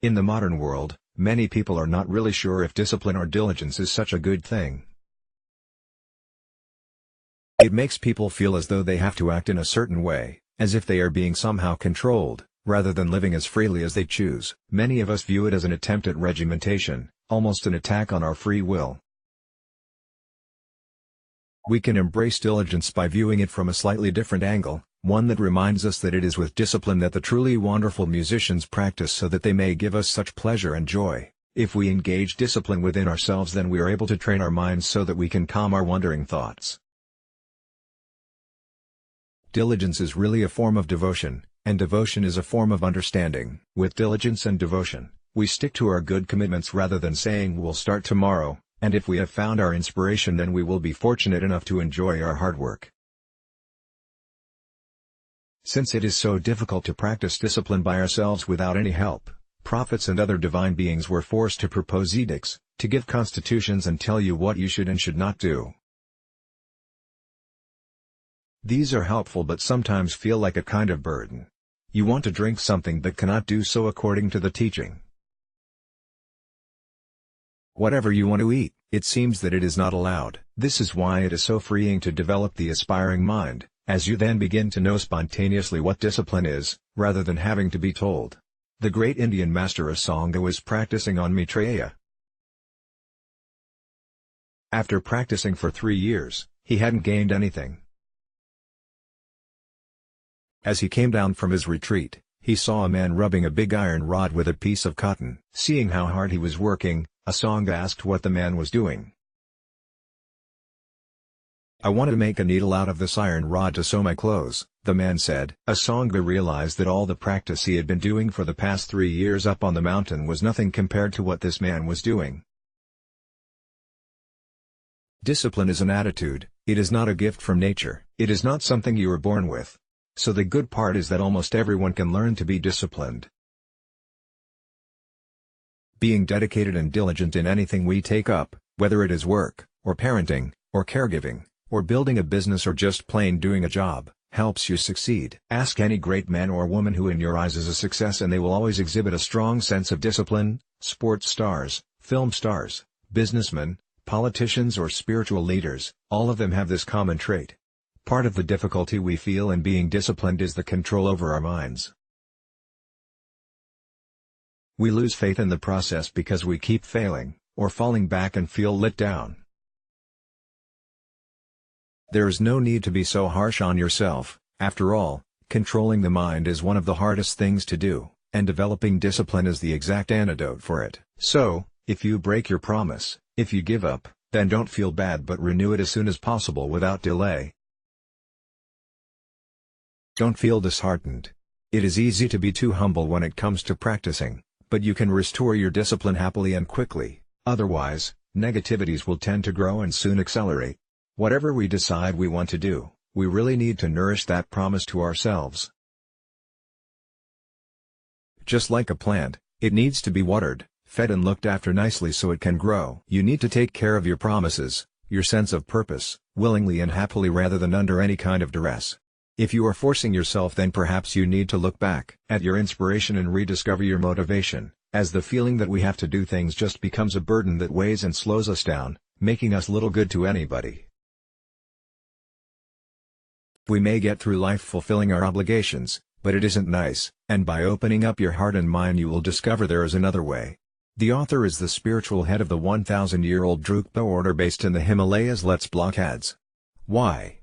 In the modern world, many people are not really sure if discipline or diligence is such a good thing. It makes people feel as though they have to act in a certain way, as if they are being somehow controlled, rather than living as freely as they choose. Many of us view it as an attempt at regimentation, almost an attack on our free will. We can embrace diligence by viewing it from a slightly different angle, one that reminds us that it is with discipline that the truly wonderful musicians practice so that they may give us such pleasure and joy. If we engage discipline within ourselves, then we are able to train our minds so that we can calm our wandering thoughts. Diligence is really a form of devotion, and devotion is a form of understanding. With diligence and devotion, we stick to our good commitments rather than saying we'll start tomorrow, and if we have found our inspiration, then we will be fortunate enough to enjoy our hard work. Since it is so difficult to practice discipline by ourselves without any help, prophets and other divine beings were forced to propose edicts, to give constitutions and tell you what you should and should not do. These are helpful but sometimes feel like a kind of burden. You want to drink something but cannot do so according to the teaching. Whatever you want to eat, it seems that it is not allowed. This is why it is so freeing to develop the aspiring mind, as you then begin to know spontaneously what discipline is, rather than having to be told. The great Indian master Asanga was practicing on Maitreya. After practicing for 3 years, he hadn't gained anything. As he came down from his retreat, he saw a man rubbing a big iron rod with a piece of cotton. Seeing how hard he was working, Asanga asked what the man was doing. "I want to make a needle out of this iron rod to sew my clothes," the man said. Asanga realized that all the practice he had been doing for the past 3 years up on the mountain was nothing compared to what this man was doing. Discipline is an attitude, it is not a gift from nature. It is not something you are born with. So the good part is that almost everyone can learn to be disciplined. Being dedicated and diligent in anything we take up, whether it is work, or parenting, or caregiving, or building a business or just plain doing a job, helps you succeed. Ask any great man or woman who in your eyes is a success and they will always exhibit a strong sense of discipline. Sports stars, film stars, businessmen, politicians or spiritual leaders, all of them have this common trait. Part of the difficulty we feel in being disciplined is the control over our minds. We lose faith in the process because we keep failing, or falling back and feel let down. There is no need to be so harsh on yourself. After all, controlling the mind is one of the hardest things to do, and developing discipline is the exact antidote for it. So, if you break your promise, if you give up, then don't feel bad but renew it as soon as possible without delay. Don't feel disheartened. It is easy to be too humble when it comes to practicing, but you can restore your discipline happily and quickly. Otherwise, negativities will tend to grow and soon accelerate. Whatever we decide we want to do, we really need to nourish that promise to ourselves. Just like a plant, it needs to be watered, fed and looked after nicely so it can grow. You need to take care of your promises, your sense of purpose, willingly and happily rather than under any kind of duress. If you are forcing yourself, then perhaps you need to look back at your inspiration and rediscover your motivation, as the feeling that we have to do things just becomes a burden that weighs and slows us down, making us little good to anybody. We may get through life fulfilling our obligations, but it isn't nice, and by opening up your heart and mind you will discover there is another way. The author is the spiritual head of the 1,000-year-old Drukpa order based in the Himalayas. Let's block ads. Why?